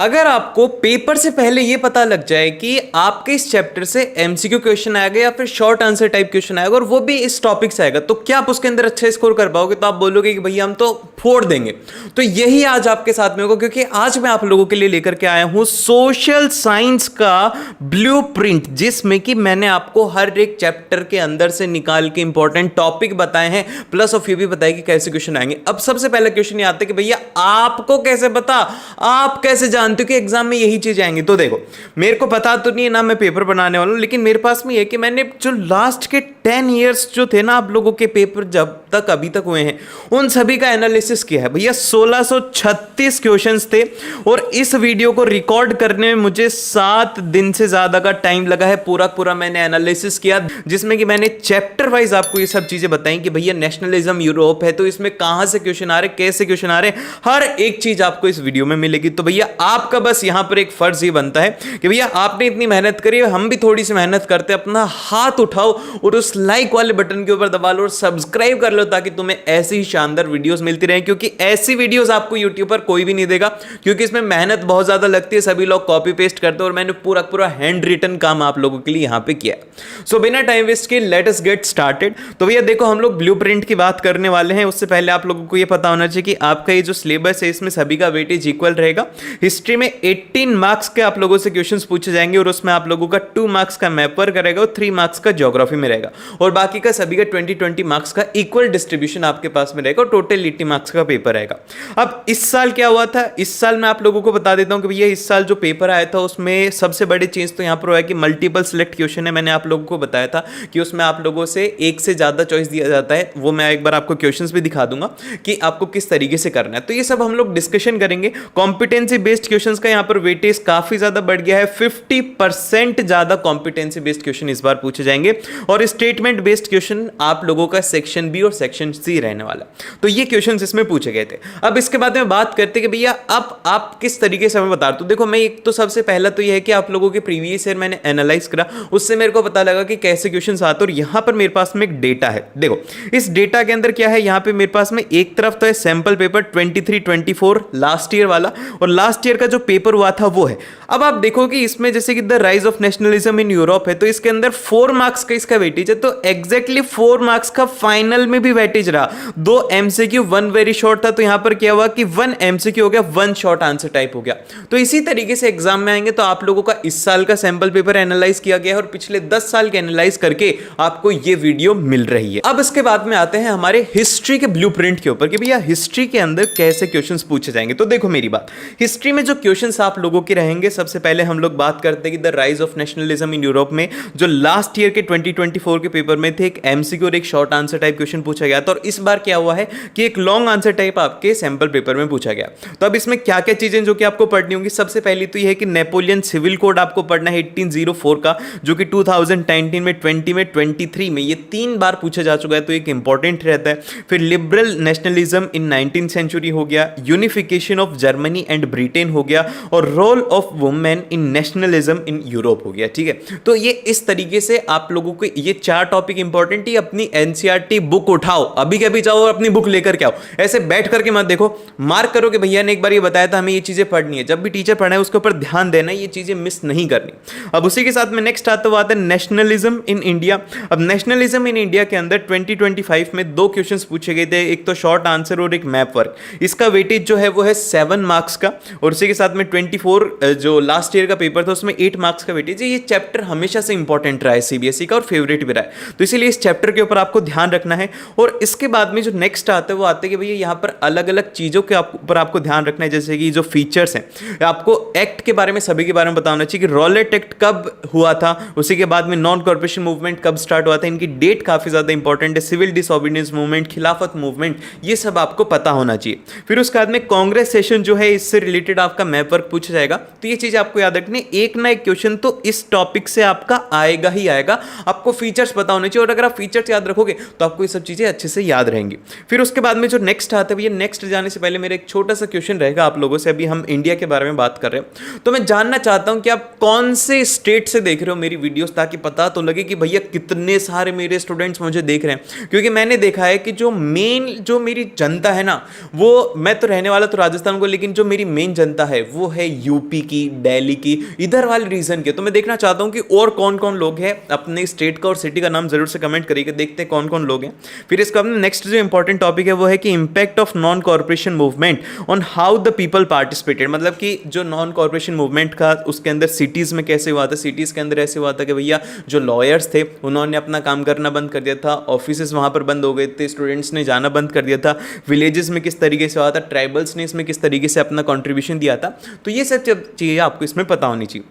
अगर आपको पेपर से पहले ये पता लग जाए कि आपके इस चैप्टर से एमसीक्यू क्वेश्चन आएगा या फिर शॉर्ट आंसर टाइप क्वेश्चन आएगा और वो भी इस टॉपिक से आएगा, तो क्या आप उसके अंदर अच्छा स्कोर कर पाओगे? तो आप बोलोगे कि भैया हम तो फोड़ देंगे। तो यही आज आपके साथ में होगा, क्योंकि आज मैं आप लोगों के लिए लेकर के आया हूं सोशल साइंस का ब्लूप्रिंट, जिसमें कि मैंने आपको हर एक चैप्टर के अंदर से निकाल के इंपॉर्टेंट टॉपिक बताए हैं, प्लस ऑफ ये भी बताया कि कैसे क्वेश्चन आएंगे। अब सबसे पहला क्वेश्चन ये आता है कि भैया आपको कैसे पता, आप कैसे जानते हो कि एग्जाम में यही चीज आएंगी? तो देखो, मेरे को पता तो नहीं है ना मैं पेपर बनाने वाला हूं, लेकिन मेरे पास में ये कि मैंने जो लास्ट के 10 इयर्स जो थे ना आप लोगों के पेपर जब तक अभी तक हुए हैं, उन सभी का एनालिसिस किया है। भैया 1636 क्वेश्चंस थे और इस वीडियो को रिकॉर्ड करने में मुझे 7 दिन से ज्यादा का टाइम लगा है। पूरा पूरा मैंने एनालिसिस किया, जिसमें कि मैंने चैप्टर वाइज आपको ये सब चीजें बताई कि भैया नेशनलिज्म यूरोप है तो इसमें कहां से क्वेश्चन आ रहे, कैसे क्वेश्चन आ रहे, हर एक चीज आपको इस वीडियो में मिलेगी। तो भैया आपका बस यहां पर एक फर्ज ये बनता है कि भैया आपने इतनी मेहनत करी, हम भी थोड़ी सी मेहनत करते हैं, अपना हाथ उठाओ और उस लाइक वाले बटन के ऊपर दबा लो और सब्सक्राइब कर लो, ताकि तुम्हें ऐसी ही शानदार वीडियोस मिलती रहे, क्योंकि ऐसी वीडियोस आपको यूट्यूब पर कोई भी नहीं देगा, क्योंकि इसमें मेहनत बहुत ज्यादा लगती है, सभी लोग कॉपी पेस्ट करते हैं और मैंने पूरा पूरा हैंड रिटन काम आप लोगों के लिए यहां पे किया है। सो बिना टाइम वेस्ट के लेट अस गेट स्टार्टेड। तो भैया देखो, हम लोग ब्लूप्रिंट की बात करने वाले हैं। उससे पहले आप लोगों को यह पता होना चाहिए कि आपका ये जो सिलेबस है इसमें सभी का वेटेज इक्वल रहेगा। हिस्ट्री में 18 मार्क्स के आप लोगों से क्वेश्चंस पूछे जाएंगे और उसमें आप लोगों का 2 मार्क्स का मैप वर्क रहेगा और 3 मार्क्स का ज्योग्राफी में रहेगा, और बाकी का सभी का 20-20 मार्क्स का इक्वल डिस्ट्रीब्यूशन आपके पास में रहेगा और टोटल 80 मार्क्स का पेपर रहेगा। अब इस साल क्या हुआ था, इस साल मैं आप लोगों को बता देता हूं कि भैया इस साल जो पेपर आया था उसमें सबसे बड़ी चीज तो यहां पर हुआ है कि मल्टीपल सिलेक्ट क्वेश्चन है। मैंने आप लोगों को बताया था कि उसमें आप लोगों से एक से ज्यादा चॉइस दिया जाता है, वो मैं एक बार आपको क्वेश्चंस भी दिखा दूंगा कि आपको किस तरीके से करना है। तो ये सब हम लोग डिस्कशन करेंगे। कॉम्पिटेंसी बेस्ड क्वेश्चंस का यहां पर वेटेज काफी ज्यादा बढ़ गया है, 50% ज्यादा कॉम्पिटेंसी बेस्ड क्वेश्चन इस बार पूछे जाएंगे, और स्टेटमेंट बेस्ड क्वेश्चन आप लोगों का सेक्शन बी और सेक्शन सी रहने वाला। तो ये क्वेश्चंस इसमें पूछे गए थे। अब इसके बाद में बात करते हैं कि भैया अब आप किस तरीके से, मैं बता दूं। देखो, मैं एक तो सबसे पहला तो ये है कि आप लोगों के प्रीवियस ईयर मैंने एनालाइज करा, उससे मेरे को पता लगा कि कैसे क्वेश्चंस आते, और यहां पर मेरे पास में एक डेटा है। देखो, इस डेटा के अंदर क्या है, यहां पे मेरे पास में एक तरफ तो है सैंपल पेपर 23-24 लास्ट ईयर वाला, और लास्ट ईयर का जो पेपर हुआ था वो है। अब आप देखो कि इसमें जैसे कि the rise of nationalism in Europe है, तो इसके अंदर 4 मार्क्स का इसका वेटेज है, तो एग्जैक्टली 4 मार्क्स का फाइनल में भी वेटेज रहा। 2 एमसीक्यू 1 वेरी शॉर्ट था, तो यहां पर क्या हुआ कि 1 एमसीक्यू हो गया, 1 शॉर्ट आंसर टाइप हो गया। तो इसी तरीके से एग्जाम में आएंगे तो आप लोगों का इस साल का सैंपल पेपर एनालाइज किया गया है और पिछले 10 साल के एनालाइज करके आपको ये वीडियो मिल रही है। अब इसके बाद में आते हैं हमारे हिस्ट्री के ब्लूप्रिंट के ऊपर कि भैया हिस्ट्री के अंदर कैसे क्वेश्चंस पूछे जाएंगे। तो देखो मेरी बात, हिस्ट्री में जो क्वेश्चंस आप लोगों के रहेंगे, सबसे पहले हम लोग बात करते हैं कि the rise of nationalism in Europe में जो लास्ट ईयर के 2024 के पेपर में थे, एक एमसीक्यू और एक शॉर्ट आंसर टाइप क्वेश्चन पूछा गया था, और इस बार क्या हुआ है कि एक लॉन्ग आंसर टाइप आपके सैंपल पेपर में पूछा गया। तो अब इसमें क्या क्या चीजें जो कि आपको पढ़नी होंगी, सबसे पहली तो यह है कि नेपोलियन सिविल कोड आपको पढ़ना है 1804 का, जो कि 2019 में, 20 में, 23 में ये 3 बार पूछा जा चुका है, तो एक इंपॉर्टेंट रहता है। फिर liberal nationalism in 19th century हो गया, unification of Germany and Britain हो गया, और role of women in nationalism in Europe हो गया। ठीक है, तो ये इस तरीके से आप लोगों को ये 4 टॉपिक इंपॉर्टेंट ही। अपनी एनसीईआरटी बुक उठाओ, अभी के अभी जाओ और अपनी बुक लेकर के आओ, ऐसे बैठ करके मत देखो, मार्क करो कि भैया ने एक बार ये बताया था हमें ये चीजें पढ़नी है। जब भी टीचर पढ़ाए उसके ऊपर ध्यान देना, ये चीजें मिस नहीं करनी। अब उसी के साथ में नेक्स्ट आता है नेशनलिज्म इन इंडिया। अब नेशनलिज्म इन इंडिया के अंदर 2025 में 2 क्वेश्चंस पूछे गए थे, एक तो शॉर्ट आंसर और एक मैप वर्क। इसका वेटेज जो है वो है 7 मार्क्स का, और उसी के साथ में 24 जो लास्ट ईयर का पेपर था उसमें 8 मार्क्स का वेटेज है। ये चैप्टर हमेशा से इंपॉर्टेंट रहा है सीबीएसई का और फेवरेट भी रहा है, तो इसीलिए इस चैप्टर के ऊपर आपको ध्यान रखना है। और इसके बाद में जो नेक्स्ट आता है वो आता है कि भैया यहाँ पर अलग अलग चीजों के ऊपर आपको ध्यान रखना है, जैसे कि जो फीचर्स हैं, आपको एक्ट के बारे में, सभी के बारे में बताना चाहिए कि रॉलेट एक्ट कब हुआ था, उसी के बाद में नॉन कॉर्पोरेशन मूवमेंट कब स्टार्ट हुआ था, इनकी डेट काफी ज्यादा इंपॉर्टेंट है, सिविल डिसओबीडियंस मूवमेंट, खिलाफत मूवमेंट, ये सब आपको पता होना चाहिए। फिर उसके बाद में कांग्रेस सेशन जो है, इससे रिलेटेड आपका मैप वर्क पूछा जाएगा, तो ये चीज आपको याद रखनी है। एक ना एक क्वेश्चन तो इस टॉपिक से आपका आएगा ही आएगा, आपको फीचर्स पता होने चाहिए, और अगर आप फीचर्स याद रखोगे तो आपको ये सब चीजें अच्छे से याद रहेंगी। फिर उसके बाद में जो नेक्स्ट आता है, भैया नेक्स्ट जाने से पहले मेरा एक छोटा सा क्वेश्चन रहेगा आप लोगों से। अभी हम इंडिया के बारे में बात कर रहे हैं, तो मैं जानना चाहता हूं कि आप कौन से स्टेट से देख रहे हो मेरी वीडियोस, ताकि पता तो लगे कि भैया कितने सारे मेरे स्टूडेंट्स मुझे देख रहे हैं। क्योंकि मैंने देखा है कि जो मेरी जनता है ना, वो, मैं तो रहने वाला तो राजस्थान को, लेकिन जो मेरी मेन जनता है वो है यूपी की, दिल्ली की, इधर वाले रीजन के। तो मैं देखना चाहता हूँ कि और कौन कौन लोग हैं, अपने स्टेट का और सिटी का नाम जरूर से कमेंट करिएगा, देखते हैं कौन कौन लोग हैं। फिर इसके बाद नेक्स्ट जो इंपॉर्टेंट टॉपिक है वो है कि impact of non corporation movement on how the people participated, मतलब कि जो नॉन कॉर्पोरेशन मूवमेंट का उसके अंदर सिटीज में कैसे हुआ था। सिटीज के अंदर ऐसे हुआ था कि भैया जो लॉयर्स थे उन्होंने अपना काम करना बंद कर दिया था, ऑफिसेज वहां पर बंद हो गए थे, स्टूडेंट्स ने जाना बंद कर दिया था, विलेजेस में किस तरीके से हुआ था, ट्राइबल्स ने इसमें किस तरीके से अपना कंट्रीब्यूशन दिया था। तो ये सब चीजें आपको इसमें पता होनी चाहिए।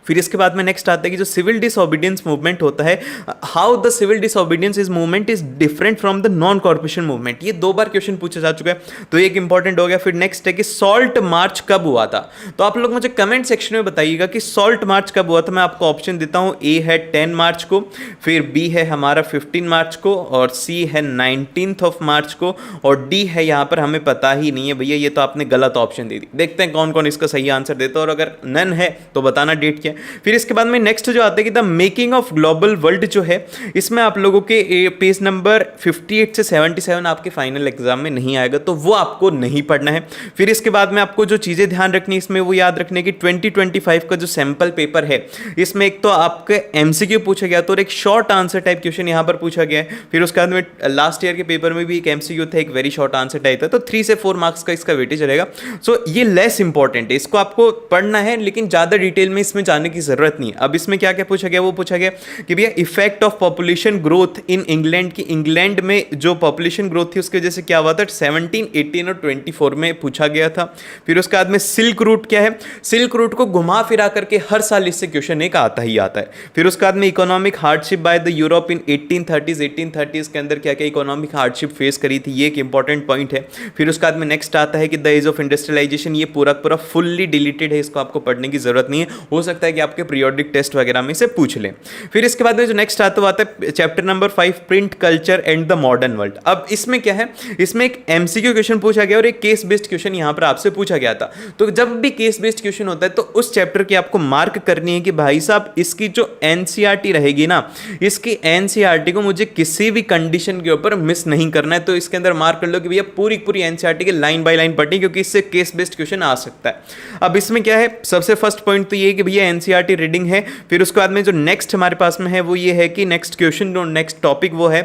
फिर इसके बाद में नेक्स्ट आता है कि जो सिविल डिसओबीडियंस मूवमेंट होता है, how the civil disobedience is movement is different from the non corporation movement. ये 2 बार क्वेश्चन पूछा जा चुका है, तो एक इंपॉर्टेंट हो गया। फिर नेक्स्ट है कि सॉल्ट मार्च कब हुआ था। तो आप लोग मुझे कमेंट सेक्शन में बताइएगा कि सॉल्ट मार्च कब हुआ था। मैं आपको ऑप्शन देता हूं, ए है 10 मार्च को, फिर बी है हमारा 15 मार्च को, और सी है 19 ऑफ मार्च को, और डी है यहां पर हमें पता ही नहीं है भैया, ये तो आपने गलत ऑप्शन दे दी। देखते हैं कौन कौन इसका सही आंसर देता है, और अगर नन है तो बताना डेट क्या है। फिर इसके बाद में नेक्स्ट जो आता है कि the making of global world जो है, इसमें आप लोगों के पेज नंबर 58 से 77 आपके फाइनल एग्जाम में नहीं आएगा, तो वो आपको नहीं पढ़ना है। फिर इसके बाद में आपको जो चीजें ध्यान रखनी है इसमें वो याद रखने की 2025 का जो सैंपल पेपर है, इसमें एक तो आपके एमसीक्यू पूछा गया तो, और एक शॉर्ट आंसर टाइप क्वेश्चन यहां पर पूछा गया है। फिर उसके बाद में लास्ट ईयर के पेपर में भी एक एमसीक्यू था, एक वेरी शॉर्ट आंसर टाइप था, तो 3 से 4 मार्क्स का इसका वेटेज रहेगा। सो ये लेस इंपॉर्टेंट है, इसको आपको पढ़ना है लेकिन ज्यादा डिटेल में इसमें जाने की जरूरत नहीं है। अब इसमें क्या क्या पूछा गया, वो पूछा गया कि भैया effect of population growth in England, की इंग्लैंड में जो पॉपुलेशन ग्रोथ थी उसकी वजह से क्या हुआ था, 17, 18 और 24 में पूछा गया था। फिर उसके बाद में सिल्क रूट क्या है, सिल्क रूट को घुमा फिरा करके हर साल इससे क्वेश्चन एक आता ही आता है। फिर उसके बाद में economic hardship by the Europe in 1830 के अंदर क्या क्या इकोनॉमिक हार्डशिप फेस करी थी, ये एक इंपॉर्टेंट पॉइंट है। फिर उसके बाद में नेक्स्ट आता है कि द एज ऑफ इंडस्ट्रियलाइजेशन, ये पूरा पूरा फुल्ली डिलीटेड है, इसको आपको पढ़ने की जरूरत नहीं है, हो सकता है कि आपके पीरियोडिक टेस्ट वगैरह में से पूछ लें। फिर इसके बाद में जो नेक्स्ट आता है chapter number 5, print culture and the modern world. अब इसमें क्या है, इसमें एक एमसीक्यू क्वेश्चन पूछा गया और एक केस बेस्ड क्वेश्चन यहां पर आपसे पूछा गया था। तो जब भी केस बेस्ड क्वेश्चन होता है तो उस चैप्टर की आपको मार्क करनी है कि भाई साहब इसकी जो एनसीईआरटी रहेगी ना, इसकी एनसीईआरटी को मुझे किसी भी कंडीशन के ऊपर मिस नहीं करना है। तो इसके अंदर मार्क कर लो कि भैया पूरी पूरी एनसीईआरटी के लाइन बाय लाइन पढ़नी, क्योंकि इससे केस बेस्ड क्वेश्चन आ सकता है। अब इसमें क्या है, सबसे फर्स्ट पॉइंट तो ये कि भैया एनसीईआरटी रीडिंग है। फिर उसके बाद में जो नेक्स्ट हमारे पास में है वो ये है कि नेक्स्ट क्वेश्चन, जो नेक्स्ट टॉपिक वो है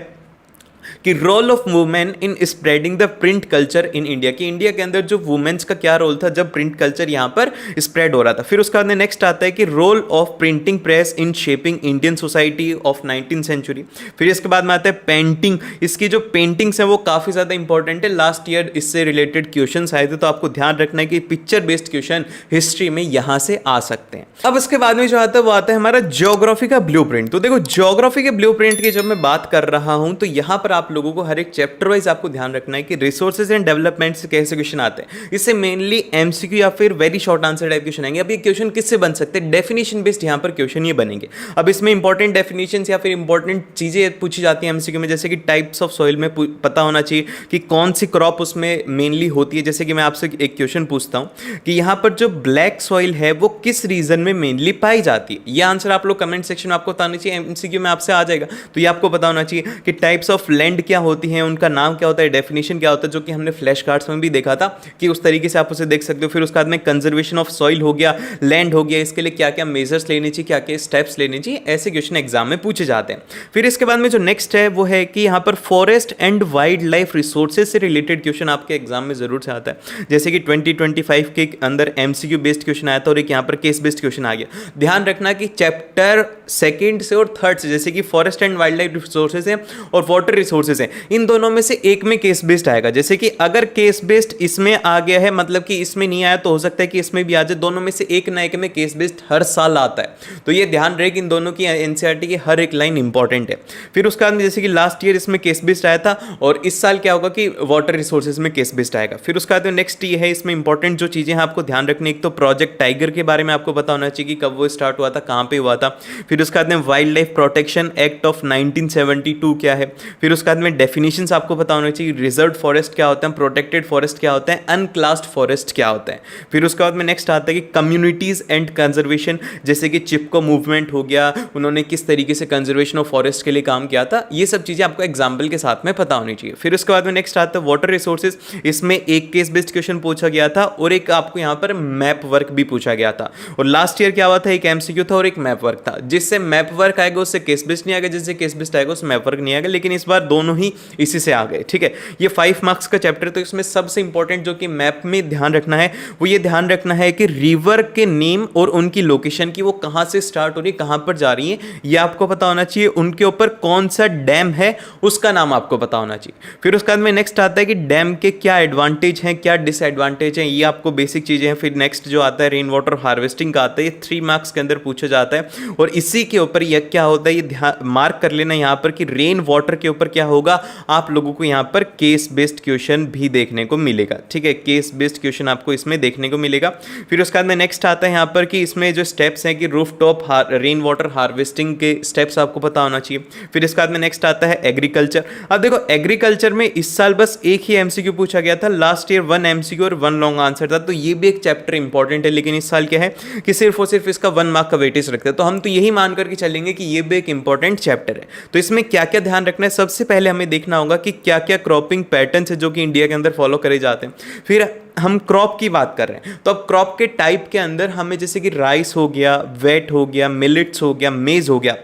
कि role of women in spreading the print culture in India, कि इंडिया के अंदर जो वुमेन्स का क्या रोल था जब प्रिंट कल्चर यहां पर स्प्रेड हो रहा था। फिर उसके बाद में नेक्स्ट आता है कि role of printing press in shaping Indian society of 19th century. फिर इसके बाद में आता है पेंटिंग, इसकी जो पेंटिंग्स है वो काफी ज्यादा इंपॉर्टेंट है, लास्ट ईयर इससे रिलेटेड क्वेश्चन आए थे, तो आपको ध्यान रखना है कि पिक्चर बेस्ड क्वेश्चन हिस्ट्री में यहां से आ सकते हैं। अब इसके बाद में जो आता है वो आता है हमारा ज्योग्राफी का ब्लूप्रिंट। तो देखो ज्योग्राफी के ब्लूप्रिंट की जब मैं बात कर रहा हूं तो यहां पर आप लोगों को हर एक चैप्टर वाइज आपको ध्यान रखना है कि रिसोर्सेज एंड डेवलपमेंट से कैसे क्वेश्चन आते हैं। इससे मेनली एमसीक्यू या फिर very short answer type question आएंगे। अब ये क्वेश्चन किससे बन सकते हैं, डेफिनेशन बेस्ड यहां पर क्वेश्चन ये बनेंगे। अब इसमें इंपॉर्टेंट डेफिनेशन या फिर इंपॉर्टेंट चीजें पूछी जाती है एमसीक्यू में, जैसे कि टाइप्स ऑफ सॉइल में पता होना चाहिए कि कौन सी क्रॉप उसमें मेनली होती है। जैसे कि मैं आपसे एक क्वेश्चन पूछता हूं कि यहां पर जो ब्लैक सॉइल है वो किस रीजन में मेनली पाई जाती है, ये आंसर आप लोग कमेंट सेक्शन में आपको बताना चाहिए, एमसीक्यू में आपसे आ जाएगा। तो ये आपको पता होना चाहिए कि टाइप्स ऑफ लैंड क्या होती है, उनका नाम क्या होता है, डेफिनेशन क्या होता है, जो कि हमने फ्लैश कार्ड्स में भी देखा था कि उस तरीके से आप उसे देख सकते हो। फिर उसके बाद में कंजर्वेशन ऑफ सॉइल हो गया, लैंड हो गया, इसके लिए क्या क्या मेजर्स लेने चाहिए, क्या क्या स्टेप्स लेने चाहिए, ऐसे क्वेश्चन एग्जाम में पूछे जाते हैं। फिर इसके बाद में जो नेक्स्ट है वो है कि यहाँ पर forest and wild life resources से रिलेटेड क्वेश्चन आपके एग्जाम में जरूर से आता है। जैसे कि 2025 के अंदर एमसीक्यू बेस्ड क्वेश्चन आया था और एक यहाँ पर केस बेस्ड क्वेश्चन आ गया। ध्यान रखना कि चैप्टर 2 से और 3 से, जैसे कि forest and wild life resources है और वाटर रिसोर्सेज है, इन दोनों में से एक में केस बेस्ड आएगा। जैसे कि अगर केस बेस्ड इसमें आ गया है, मतलब कि इसमें नहीं आया, तो हो सकता है कि इसमें भी आ जाए। दोनों में से एक ना एक में केस बेस्ड हर साल आता है, तो ये ध्यान रहे कि इन दोनों की एनसीईआरटी की हर एक लाइन इंपॉर्टेंट है। फिर उसके बाद में जैसे कि लास्ट ईयर इसमें केस बेस्ड आया था और इस साल क्या होगा कि वाटर रिसोर्सेज में केस बेस्ड आएगा। फिर उसके बाद में नेक्स्ट ये है, इसमें इंपॉर्टेंट जो चीजें हैं आपको ध्यान रखनी, एक तो प्रोजेक्ट टाइगर के बारे में आपको पता होना चाहिए कि कब वो स्टार्ट हुआ था, कहां पे हुआ था। फिर उसके बाद में wild life protection act of 1972 क्या है। फिर उसके बाद बाद में डेफिनेशंस आपको पता होना चाहिए, रिजर्व फॉरेस्ट क्या होता है, प्रोटेक्टेड फॉरेस्ट क्या होता है, अनक्लास्ड फॉरेस्ट क्या होता है। फिर उसके बाद में नेक्स्ट आता है कि कम्युनिटीज एंड कंजर्वेशन, जैसे कि चिपको मूवमेंट हो गया, उन्होंने किस तरीके से कंजर्वेशन ऑफ फॉरेस्ट के लिए काम किया था, ये सब चीजें आपको एग्जाम्पल के साथ में पता होनी चाहिए। फिर उसके बाद में नेक्स्ट आता है वाटर रिसोर्सेज, इसमें एक केस बेस्ड क्वेश्चन पूछा गया था और एक आपको यहाँ पर मैप वर्क भी पूछा गया था। और लास्ट ईयर क्या हुआ था, एक एमसीक्यू था और एक मैप वर्क था। जिससे मैप वर्क आएगा उससे केस बेस्ड नहीं आएगा, जिससे केस बेस्ड आएगा उससे मैप वर्क नहीं आएगा, लेकिन इस बार दोनों ही इसी से आ गए। ठीक है, ये 5 मार्क्स का चैप्टर, तो इसमें सबसे इंपॉर्टेंट जो कि मैप में ध्यान रखना है वो ये ध्यान रखना है कि रिवर के नेम और उनकी लोकेशन की, वो कहां से स्टार्ट हो रही है, कहां पर जा रही है, ये आपको पता होना चाहिए। उनके ऊपर कौन सा डैम है उसका नाम आपको पता होना चाहिए। फिर उसके बाद में नेक्स्ट आता है कि डैम के क्या एडवांटेज हैं, क्या डिसएडवांटेज हैं, ये आपको बेसिक चीजें हैं। फिर नेक्स्ट जो आता है रेन वाटर हार्वेस्टिंग का आता है, ये 3 मार्क्स के अंदर पूछा जाता है और इसी के ऊपर यह क्या होता है, ये ध्यान मार्क कर लेना यहाँ पर कि रेन वाटर के ऊपर क्या होगा, आप लोगों को यहाँ पर केस बेस्ड क्वेश्चन भी देखने को मिलेगा। ठीक है, केस बेस्ड क्वेश्चन आपको इसमें देखने को मिलेगा। फिर उसके बाद में नेक्स्ट आता है यहाँ पर कि इसमें जो स्टेप्स हैं कि roof top rain water harvesting के स्टेप्स आपको पता होना चाहिए। फिर इसके बाद में नेक्स्ट आता है एग्रीकल्चर। अब देखो एग्रीकल्चर में इस साल बस एक ही एमसीक्यू पूछा गया था, लास्ट ईयर 1 एमसीक्यू और 1 लॉन्ग आंसर था, तो ये भी एक चैप्टर इंपॉर्टेंट है। लेकिन इस साल क्या है कि सिर्फ और सिर्फ इसका 1 मार्क का वेटेज रखते हैं, तो हम तो यही मान करके चलेंगे कि ये भी एक इंपॉर्टेंट चैप्टर है। तो इसमें क्या क्या ध्यान रखना है, सबसे पहले हमें देखना होगा कि क्या क्या क्रॉपिंग पैटर्न्स है जो कि इंडिया के अंदर फॉलो करे जाते हैं। फिर हम क्रॉप की बात कर रहे हैं, तो अब क्रॉप के टाइप के अंदर हमें जैसे कि राइस हो गया, वेट हो गया, मिलेट्स हो गया, मेज हो गया,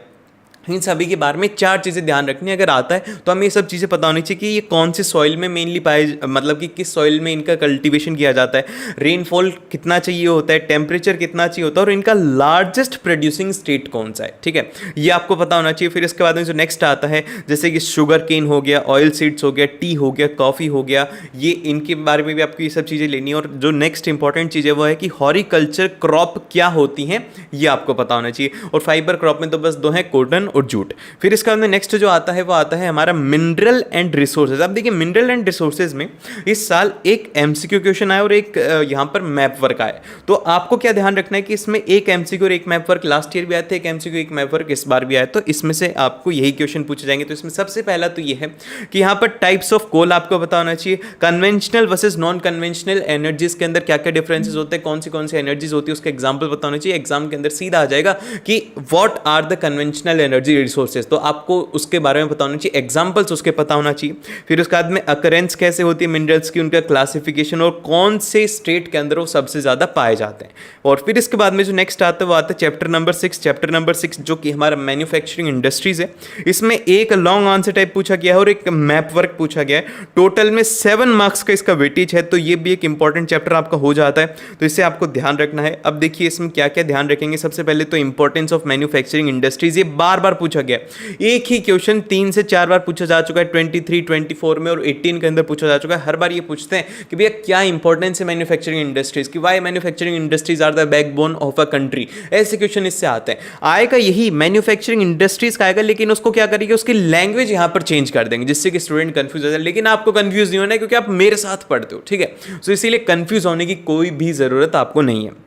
इन सभी के बारे में 4 चीज़ें ध्यान रखनी है। अगर आता है तो हमें ये सब चीज़ें पता होनी चाहिए कि ये कौन सी सॉइल में मेनली पाए, मतलब कि किस सॉइल में इनका कल्टीवेशन किया जाता है, रेनफॉल कितना चाहिए होता है, टेम्परेचर कितना चाहिए होता है और इनका लार्जेस्ट प्रोड्यूसिंग स्टेट कौन सा है। ठीक है, ये आपको पता होना चाहिए। फिर इसके बाद में जो नेक्स्ट आता है जैसे कि शुगर केन हो गया, ऑयल सीड्स हो गया, टी हो गया, कॉफ़ी हो गया, ये इनके बारे में भी आपको ये सब चीज़ें लेनी है। और जो नेक्स्ट इंपॉर्टेंट चीज़ है वो है कि हॉरिकल्चर क्रॉप क्या होती हैं, ये आपको पता होना चाहिए। और फाइबर क्रॉप में तो बस 2 हैं, कॉटन और जूट। फिर इसका अंदर नेक्स्ट जो आता है वो आता है हमारा मिनरल एंड रिसोर्सेज। अब देखिए मिनरल एंड रिसोर्सेज में इस साल एक एमसीक्यू क्वेश्चन आया और एक यहां पर मैप वर्क आया। तो आपको क्या ध्यान रखना है कि इसमें एक एमसीक्यू और एक मैप वर्क, लास्ट ईयर भी आए थे, एक एमसीक्यू एक मैप वर्क इस बार भी आया, तो इसमें से आपको यही क्वेश्चन पूछे जाएंगे। तो इसमें सबसे पहला तो ये है कि यहाँ पर टाइप्स ऑफ कोल आपको पता होना चाहिए, conventional versus non conventional energies के अंदर क्या क्या डिफरेंसेस होते हैं, कौन सी एनर्जीज होती है, उसका एग्जाम्पल पता होना चाहिए। एग्जाम के अंदर सीधा आ जाएगा कि what are the conventional energy resources, तो आपको उसके बारे में पता होना चाहिए, एग्जांपल्स उसके पता होना चाहिए। फिर उसके बाद में अकरेंस कैसे होती है मिनरल्स की, उनका क्लासिफिकेशन और कौन से स्टेट के अंदर वो सबसे ज्यादा पाए जाते हैं। और फिर इसके बाद में जो नेक्स्ट आता है वो आता है चैप्टर नंबर 6। चैप्टर नंबर 6 जो कि हमारा मैन्युफैक्चरिंग इंडस्ट्रीज है, इसमें एक लॉन्ग आंसर टाइप पूछा गया है और एक मैप वर्क पूछा गया है। टोटल में 7 मार्क्स का इसका वेटेज है, तो ये भी एक इंपॉर्टेंट चैप्टर आपका हो जाता है, तो इसे आपको ध्यान रखना है। अब देखिए इसमें क्या क्या ध्यान रखेंगे। सबसे पहले तो इंपॉर्टेंस ऑफ मैन्युफैक्चरिंग इंडस्ट्रीज, ये बार बार पूछा गया, एक ही क्वेश्चन 3 से 4 बार पूछा जा चुका है, 23, 24 में और 18 के अंदर पूछा जा चुका है। हर बार ये पूछते हैं कि भैया क्या इंपॉर्टेंस है मैन्युफैक्चरिंग इंडस्ट्रीज की, why manufacturing industries are the backbone of a country, ऐसे क्वेश्चन इससे आते हैं। आएगा यही मैन्युफैक्चरिंग इंडस्ट्रीज का आएगा, लेकिन उसको क्या करेंगे, उसकी लैंग्वेज यहां पर चेंज कर देंगे जिससे कि स्टूडेंट कंफ्यूज हो जाए। लेकिन आपको कंफ्यूज नहीं होना है क्योंकि आप मेरे साथ पढ़ते हो, ठीक है, तो इसीलिए कंफ्यूज होने की कोई भी जरूरत आपको नहीं है।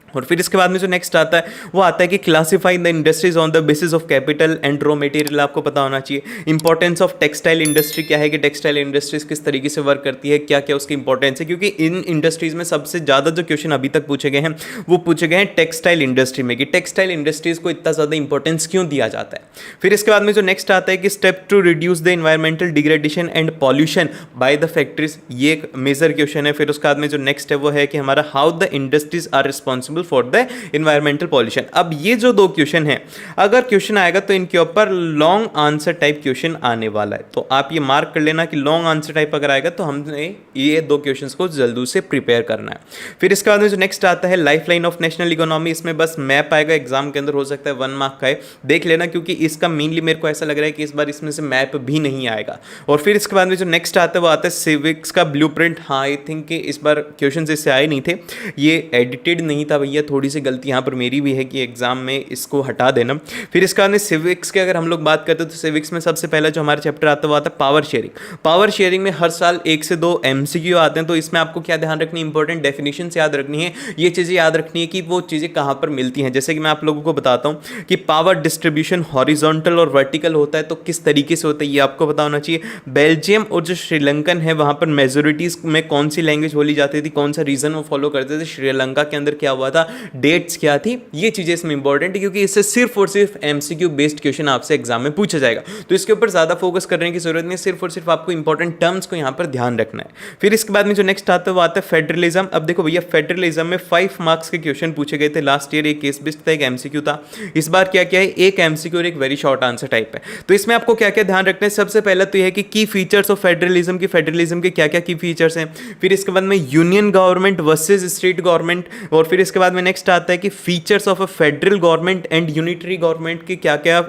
और फिर इसके बाद में जो नेक्स्ट आता है वो आता है कि classify the industries on the basis of capital and raw material, आपको पता होना चाहिए। इंपॉर्टेंस ऑफ टेक्सटाइल इंडस्ट्री क्या है कि टेक्सटाइल इंडस्ट्रीज किस तरीके से वर्क करती है, क्या क्या उसकी इंपॉर्टेंस है, क्योंकि इन इंडस्ट्रीज में सबसे ज़्यादा जो क्वेश्चन अभी तक पूछे गए हैं वो पूछे गए हैं टेक्सटाइल इंडस्ट्री में, कि टेक्सटाइल इंडस्ट्रीज को इतना ज़्यादा इंपॉर्टेंस क्यों दिया जाता है। फिर इसके बाद में जो नेक्स्ट आता है कि step to reduce the environmental degradation and pollution by the factories, ये एक मेजर क्वेश्चन है। फिर उसके बाद में जो नेक्स्ट है वो है कि हमारा how the industries are responsible for the environmental pollution. अब ये जो 2 क्वेश्चन है, अगर क्वेश्चन आएगा तो इनके ऊपर लॉन्ग आंसर टाइप क्वेश्चन आने वाला है, तो आप ये मार्क कर लेना कि लॉन्ग आंसर टाइप अगर आएगा तो हमने ये 2 क्वेश्चंस को जल्दी से प्रिपेयर करना है। फिर इसके बाद में जो नेक्स्ट आता है लाइफलाइन ऑफ नेशनल इकोनॉमी, इसमें बस मैप आएगा, एग्जाम के अंदर हो सकता है 1 मार्क का है, देख लेना, क्योंकि इसका मेनली मेरे को ऐसा लग रहा है कि इस बार इसमें से मैप भी नहीं आएगा। और फिर इसके बाद में जो नेक्स्ट आता है वो आता है सिविक्स का ब्लूप्रिंट। हाँ, आई थिंक कि इस बार क्वेश्चन इससे आए नहीं थे, ये एडिटेड नहीं था भैया थोड़ी सी गलती यहाँ पर मेरी भी है कि एग्जाम में इसको हटा देना। फिर इसके बाद में सिविक्स के अगर हम लोग बात करते हैं तो सिविक्स में सबसे पहला जो हमारा चैप्टर आता है वो आता है पावर शेयरिंग। पावर शेयरिंग में हर साल 1 से 2 एमसीक्यू आते हैं, तो इसमें आपको क्या ध्यान रखनी है, इंपॉर्टेंट डेफिनेशन याद रखनी है, ये चीज़ें याद रखनी है कि वो चीज़ें कहाँ पर मिलती हैं। जैसे कि मैं आप लोगों को बताता हूँ कि पावर डिस्ट्रीब्यूशन हॉरिजॉन्टल और वर्टिकल होता है, तो किस तरीके से होता है ये आपको पता होना चाहिए। बेल्जियम और जो श्रीलंकन है वहाँ पर मेजोरिटीज़ में कौन सी लैंग्वेज बोली जाती थी, कौन सा रीजन वो फॉलो करते थे, श्रीलंका के अंदर क्या हुआ था, डेट्स क्या थी, ये चीज़ें इसमें इंपॉर्टेंट है क्योंकि इससे सिर्फ और सिर्फ एमसीक्यू बेस्ड क्वेश्चन आपसे एग्जाम में पूछा जाएगा। तो इसके ऊपर ज़्यादा फोकस करने की जरूरत नहीं, सिर्फ और सिर्फ आपको इंपॉर्टेंट टर्म्स को यहाँ पर ध्यान रखना है। फिर इसके बाद में जो नेक्स्ट आता है वो आता है फेडरलिज्म। अब देखो भैया फेडरलिज्म में 5 मार्क्स के क्वेश्चन पूछे गए थे लास्ट ईयर, एक केस बेस्ड था, एक एमसीक्यू था। इस बार क्या क्या है, एक एमसीक्यू और एक वेरी शॉर्ट आंसर टाइप है। तो इसमें आपको क्या क्या ध्यान रखना है, सबसे पहला तो यह है कि की फीचर्स ऑफ फेडरलिज्म के क्या क्या की फीचर्स हैं। फिर इसके बाद में union government versus state government, और फिर इसके बाद में नेक्स्ट आता है कि features of a federal government and unitary government के क्या क्या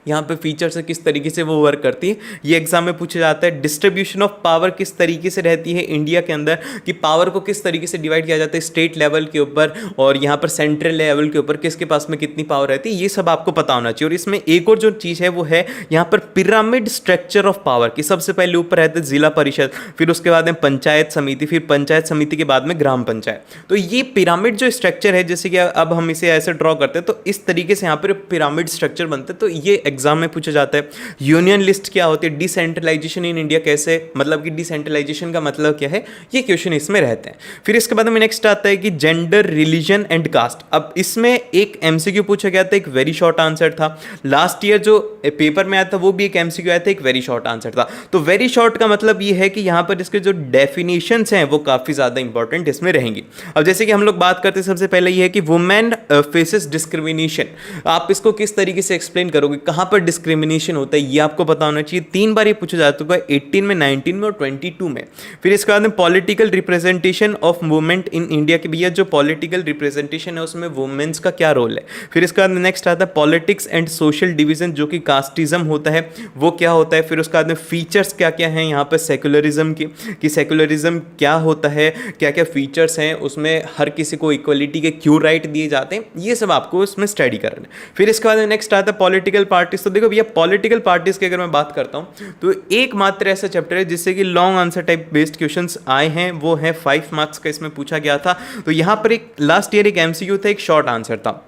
यहाँ पे फीचर्स है, किस तरीके से वो वर्क करती है, ये एग्जाम में पूछा जाता है। डिस्ट्रीब्यूशन ऑफ पावर किस तरीके से रहती है इंडिया के अंदर, कि पावर को किस तरीके से डिवाइड किया जाता है स्टेट लेवल के ऊपर और यहाँ पर सेंट्रल लेवल के ऊपर किसके पास में कितनी पावर रहती है, ये सब आपको पता होना चाहिए। और इसमें एक और जो चीज़ है वो है यहाँ पर पिरामिड स्ट्रक्चर ऑफ पावर की सबसे पहले ऊपर रहते हैं जिला परिषद, फिर उसके बाद में पंचायत समिति, फिर पंचायत समिति के बाद में ग्राम पंचायत। तो ये पिरामिड जो स्ट्रक्चर है, जैसे कि अब हम इसे ऐसे ड्रॉ करते हैं तो इस तरीके से यहाँ पर पिरामिड स्ट्रक्चर बनते हैं, तो ये एग्जाम में पूछा जाता है। यूनियन लिस्ट क्या होती है, डिसेंट्रलाइजेशन इन इंडिया कैसे, मतलब कि डिसेंट्रलाइजेशन का मतलब क्या है, ये क्वेश्चन इसमें रहते हैं। फिर इसके बाद में नेक्स्ट आता है कि जेंडर, रिलीजन एंड कास्ट। अब इसमें एक एमसीक्यू पूछा गया था, एक वेरी शॉर्ट आंसर था। लास्ट ईयर जो पेपर में आया था वो भी एक एमसीक्यू आया था, एक वेरी शॉर्ट आंसर था। तो वेरी शॉर्ट का मतलब ये है कि यहां पर इसके जो डेफिनेशंस हैं वो काफी ज्यादा इंपॉर्टेंट इसमें रहेंगी। अब जैसे कि हम लोग बात करते हैं, सबसे पहले ये है कि वुमेन फेसेस डिस्क्रिमिनेशन, आप इसको किस तरीके से एक्सप्लेन करोगे, कहां पर डिस्क्रिमिनेशन होता है, ये आपको पता होना चाहिए। 3 बार ये पूछा जा चुका है, 18 में, 19 में और 22 में। फिर इसके बाद में political representation of women in India की, भैया जो पॉलिटिकल रिप्रेजेंटेशन है उसमें वुमेन्स का क्या रोल है। फिर इसके बाद में नेक्स्ट आता है पॉलिटिक्स एंड सोशल डिवीजन, जो कि कास्टिज्म होता है वो क्या होता है। फिर उसके बाद में फीचर्स क्या क्या हैं यहाँ पर सेकुलरिज्म की, कि सेकुलरिज्म क्या होता है, क्या क्या फीचर्स हैं उसमें, हर किसी को इक्वलिटी के क्यों राइट दिए जाते हैं, ये सब आपको इसमें स्टडी करना है। फिर इसके बाद में नेक्स्ट आता है पॉलिटिकल पार्टीज। तो देखो भैया पॉलिटिकल पार्टीज की अगर मैं बात करता हूं तो एकमात्र ऐसा चैप्टर है जिससे कि long answer type based questions आए हैं, वो है 5 मार्क्स का, इसमें पूछा गया था। तो यहां पर एक लास्ट ईयर एक एमसीक्यू था, एक शॉर्ट आंसर था।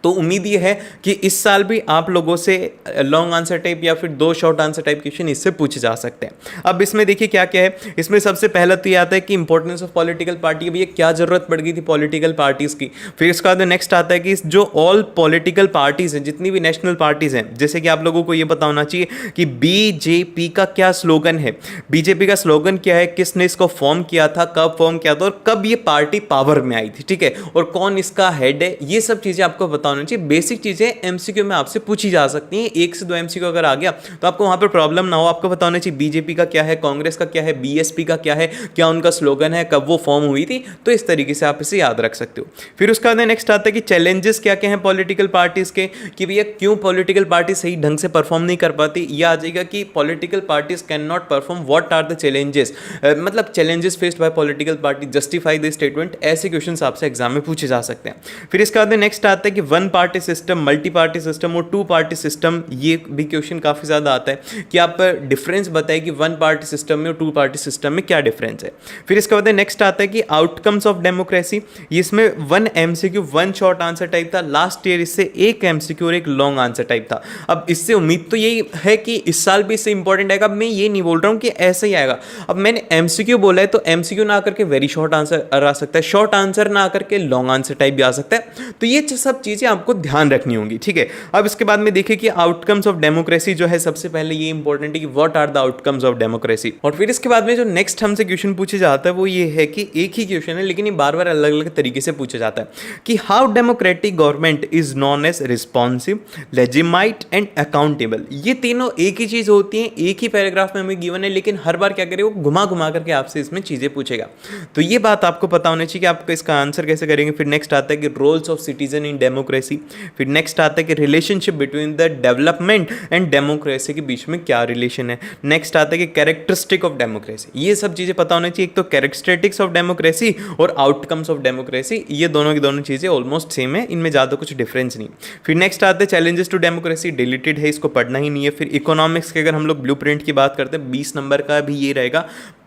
तो उम्मीद ये है कि इस साल भी आप लोगों से लॉन्ग आंसर टाइप या फिर 2 शॉर्ट आंसर टाइप क्वेश्चन इससे पूछे जा सकते हैं। अब इसमें देखिए क्या क्या है, इसमें सबसे पहला तो ये आता है कि इंपॉर्टेंस ऑफ पॉलिटिकल पार्टी, भैया क्या जरूरत पड़ गई थी पॉलिटिकल पार्टीज की। फिर इसके बाद नेक्स्ट आता है कि जो ऑल पॉलिटिकल पार्टीज हैं, जितनी भी नेशनल पार्टीज हैं, जैसे कि आप लोगों को ये पता होना चाहिए कि बीजेपी का क्या स्लोगन है, बीजेपी का स्लोगन क्या है, किसने इसको फॉर्म किया था, कब फॉर्म किया था और कब ये पार्टी पावर में आई थी, ठीक है, और कौन इसका हेड है, ये सब चीजें आपको पता होना चाहिए। बेसिक चीजें एमसीक्यू में आपसे पूछी जा सकती हैं, 1 से 2 एमसीक्यू अगर आ गया तो आपको वहां पर प्रॉब्लम ना हो। आपको पता होना चाहिए बीजेपी का क्या है, कांग्रेस का क्या है, बीएसपी का क्या है, क्या उनका स्लोगन है, कब वो फॉर्म हुई थी, तो इस तरीके से आप इसे याद रख सकते हो। फिर उसके बाद नेक्स्ट आता है कि चैलेंजेस क्या क्या हैं पॉलिटिकल पार्टीज के, कि भैया क्यों पॉलिटिकल पार्टी सही ढंग से परफॉर्म नहीं कर पाती। यह आ जाएगा कि political parties can not perform, what are the challenges, मतलब challenges faced by political party, justify the statement, ऐसे क्वेश्चंस आपसे एग्जाम में पूछे जा सकते हैं। फिर इसके बाद नेक्स्ट आता है कि 1 party system, multi party system और 2 पार्टी सिस्टम, ये भी क्वेश्चन काफी ज्यादा आता है कि आप डिफरेंस बताए कि 1 पार्टी सिस्टम में और 2 पार्टी सिस्टम में क्या डिफरेंस है। फिर इसके बाद नेक्स्ट आता है कि आउटकम्स ऑफ डेमोक्रेसी, इसमें 1 एमसीक्यू 1 शॉर्ट आंसर टाइप था, लास्ट ईयर इससे 1 एमसीक्यू और 1 लॉन्ग आंसर टाइप था। अब इससे उम्मीद तो यही है कि इस साल भी इससे इंपॉर्टेंट आएगा। अब मैं ये नहीं बोल रहा हूं कि ऐसा ही आएगा, अब मैंने एमसीक्यू बोला है तो एमसीक्यू ना करके वेरी शॉर्ट आंसर आ सकता है, शॉर्ट आंसर ना करके लॉन्ग आंसर टाइप भी आ सकता है। तो ये सब चीजें आपको ध्यान रखनी होंगी, ठीक है। अब इसके बाद में देखिए कि आउटकम्स ऑफ डेमोक्रेसी जो है, सबसे पहले ये इंपॉर्टेंट है कि what are the outcomes of democracy. और फिर इसके बाद में जो नेक्स्ट हमसे क्वेश्चन पूछे जाता है वो ये है कि एक ही क्वेश्चन है लेकिन ये बार बार अलग अलग तरीके से पूछा जाता है कि how democratic government is known as responsive, legitimate and accountable. ये तीनों एक ही चीज होती है, एक ही पैराग्राफ में हमें गिवन है, लेकिन हर बार क्या करे वो घुमा घुमा करके आपसे इसमें चीजें पूछेगा। तो ये बात आपको पता होनी चाहिए कि आप इसका आंसर कैसे करेंगे। फिर नेक्स्ट आता है कि roles of citizen in democracy, democracy. फिर नेक्स्ट आता है कि relationship between the development and democracy के बीच में क्या रिलेशन है। नेक्स्ट आता है कि कैरेक्टरिस्टिक ऑफ डेमोक्रेसी, ये सब चीज़ें पता होना चाहिए। एक तो कैरेक्टरिस्टिक्स ऑफ डेमोक्रेसी और आउटकम्स ऑफ डेमोक्रेसी, ये दोनों की दोनों चीज़ें ऑलमोस्ट सेम है, इनमें ज़्यादा कुछ डिफरेंस नहीं। फिर नेक्स्ट आते हैं चैलेंजेस टू डेमोक्रेसी, डिलीटेड है, इसको पढ़ना ही नहीं है। फिर इकोनॉमिक्स के अगर हम लोग ब्लूप्रिंट की बात करते हैं 20 नंबर का भी ये रहेगा,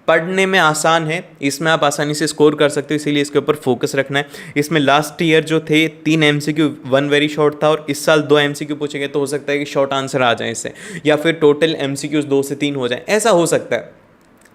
पढ़ने में आसान है, इसमें आप आसानी से स्कोर कर सकते हो, इसीलिए इसके ऊपर फोकस रखना है। इसमें लास्ट ईयर जो थे 3 MCQ 1 वेरी शॉर्ट था, और इस साल 2 MCQ पूछेंगे तो हो सकता है कि शॉर्ट आंसर आ जाए इससे, या फिर टोटल MCQs 2 से 3 हो जाए, ऐसा हो सकता है।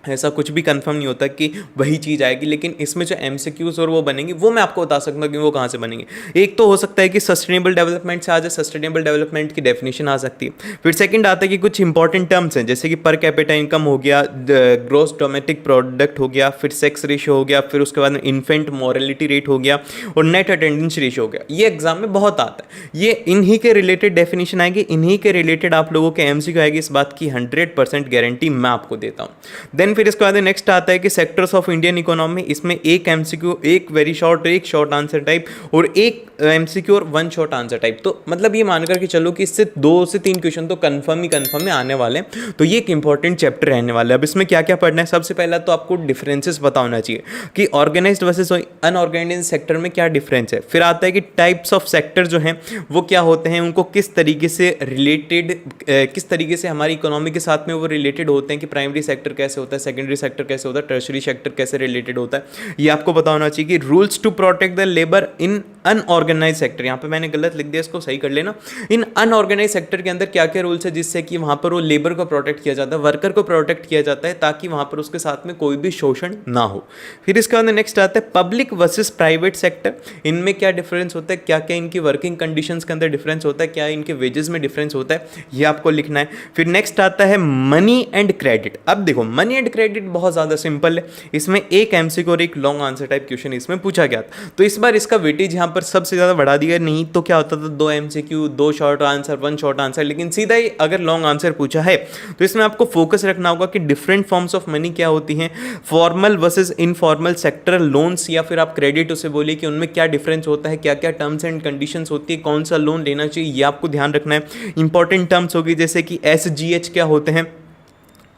ऐसा कुछ भी कंफर्म नहीं होता कि वही चीज़ आएगी, लेकिन इसमें जो MCQs और वो बनेंगे वो मैं आपको बता सकता हूँ कि वो कहाँ से बनेंगे। एक तो हो सकता है कि सस्टेनेबल डेवलपमेंट से आ जाए, सस्टेनेबल डेवलपमेंट की डेफिनेशन आ सकती है। फिर सेकंड आता है कि कुछ इंपॉर्टेंट टर्म्स हैं, जैसे कि पर कैपिटा इनकम हो गया, ग्रॉस डोमेस्टिक प्रोडक्ट हो गया, फिर सेक्स रेशियो हो गया, फिर उसके बाद में इन्फेंट मॉरलिटी रेट हो गया, और नेट अटेंडेंस रेशियो हो गया। ये एग्जाम में बहुत आता है, ये इन्हीं के रिलेटेड डेफिनेशन आएगी, इन्हीं के रिलेटेड आप लोगों के MCQ आएगी, इस बात की 100% गारंटी मैं आपको देता हूँ। देन फिर इसके बाद नेक्स्ट आता है कि सेक्टर्स ऑफ इंडियन इकोनॉमी, इसमें एक MCQ, एक वेरी शॉर्ट, एक शॉर्ट आंसर टाइप, और एक MCQ और 1 शॉर्ट आंसर टाइप। तो मतलब ये मान करके चलो कि इससे 2 से 3 क्वेश्चन तो कंफर्म ही आने वाले हैं। तो ये एक इंपॉर्टेंट चैप्टर रहने वाला है। अब इसमें क्या क्या पढ़ना है, सबसे पहला तो आपको डिफरेंसेस पता होना चाहिए कि ऑर्गेनाइज्ड वर्सेस अनऑर्गेनाइज्ड सेक्टर में क्या डिफरेंस है। फिर आता है कि टाइप्स ऑफ सेक्टर जो हैं वो क्या होते हैं, उनको किस तरीके से रिलेटेड, किस तरीके से हमारी इकोनॉमी के साथ में वो रिलेटेड होते हैं, कि प्राइमरी सेक्टर कैसे होता है, सेकेंडरी सेक्टर कैसे होता है, टर्शरी सेक्टर कैसे रिलेटेड होता है, ये आपको पता होना चाहिए। कि rules to protect the labour in unorganised sector, यहाँ पे मैंने गलत लिख दिया, इसको सही कर लेना। इन अनऑर्गेनाइज सेक्टर के अंदर क्या क्या रूल्स है जिससे कि वहाँ पर वो लेबर को प्रोटेक्ट किया जाता है, वर्कर को प्रोटेक्ट किया जाता है, ताकि वहाँ पर उसके साथ में कोई भी शोषण ना हो। फिर इसके बाद नेक्स्ट आता है पब्लिक वर्सेस प्राइवेट सेक्टर, इनमें क्या डिफरेंस होता है, क्या क्या इनकी वर्किंग कंडीशंस के अंदर डिफरेंस होता है, क्या इनके वेजेस में डिफरेंस होता है, ये आपको लिखना है। फिर नेक्स्ट आता है मनी एंड क्रेडिट। अब देखो मनी एंड क्रेडिट बहुत ज़्यादा सिंपल है, इसमें एक MCQ और एक लॉन्ग आंसर टाइप क्वेश्चन इसमें पूछा गया था, तो इस बार इसका वेटेज यहाँ पर सबसे ज़्यादा बढ़ा दिया। नहीं तो क्या होता था 2 MCQ, 2 short answer, 1 short answer, लेकिन सीधा ही अगर लॉन्ग आंसर पूछा है तो इसमें आपको फोकस रखना होगा कि डिफरेंट फॉर्म्स ऑफ मनी क्या होती हैं, formal versus informal sector loans, या फिर आप क्रेडिट उसे बोलिए कि उनमें क्या डिफरेंस होता है, क्या क्या टर्म्स एंड कंडीशंस होती है, कौन सा लोन लेना चाहिए, ये आपको ध्यान रखना है। इंपॉर्टेंट टर्म्स होगी जैसे कि SGH क्या होते हैं,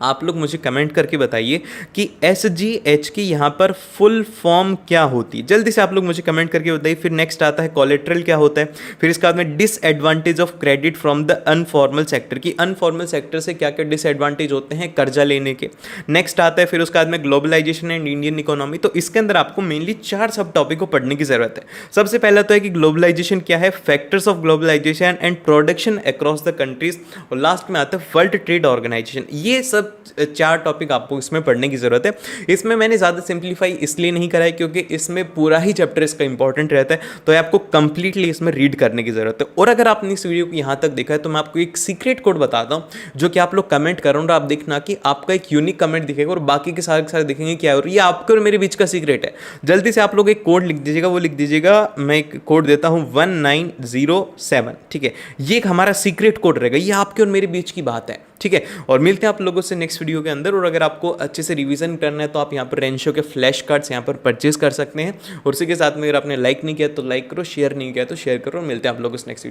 आप लोग मुझे कमेंट करके बताइए कि SGH की यहाँ पर फुल फॉर्म क्या होती है, जल्दी से आप लोग मुझे कमेंट करके बताइए। फिर नेक्स्ट आता है कोलेट्रल क्या होता है, फिर इसके बाद में disadvantage of credit from the informal sector, की अनफॉर्मल सेक्टर से क्या क्या डिसएडवांटेज होते हैं कर्जा लेने के। नेक्स्ट आता है फिर उसके बाद में ग्लोबलाइजेशन एंड इंडियन इकोनॉमी, तो इसके अंदर आपको मेनली 4 सब टॉपिक को पढ़ने की जरूरत है। सबसे पहला तो है कि ग्लोबलाइजेशन क्या है, factors of globalisation and production across the countries, और लास्ट में आता है वर्ल्ड ट्रेड ऑर्गेनाइजेशन। ये सब 4 टॉपिक आपको इसमें पढ़ने की जरूरत है। इसमें मैंने ज़्यादा सिंप्लीफाई इसलिए नहीं करा है क्योंकि इसमें पूरा ही चैप्टर इसका इंपॉर्टेंट रहता है, तो आपको कंप्लीटली इसमें रीड करने की जरूरत है। और अगर आपने इस वीडियो को यहाँ तक देखा है तो मैं आपको एक सीक्रेट कोड बताता हूँ, जो कि आप लोग कमेंट करो और आप देखना कि आपका एक यूनिक कमेंट दिखेगा और बाकी के सारे देखेंगे क्या है, और ये आपके और मेरे बीच का सीक्रेट है। जल्दी से आप लोग एक कोड लिख दीजिएगा, वो लिख दीजिएगा, मैं एक कोड देता हूँ 1907, ठीक है, ये एक हमारा सीक्रेट कोड रहेगा, ये आपके और मेरे बीच की बात है, ठीक है। और मिलते हैं आप लोगों से नेक्स्ट वीडियो के अंदर। और अगर आपको अच्छे से रिवीजन करना है तो आप यहाँ पर रेंशो के फ्लैश कार्ड्स यहाँ पर परचेज कर सकते हैं, और उसी के साथ में अगर आपने लाइक नहीं किया तो लाइक करो, शेयर नहीं किया तो शेयर करो, और मिलते हैं आप लोगों से नेक्स्ट वीडियो।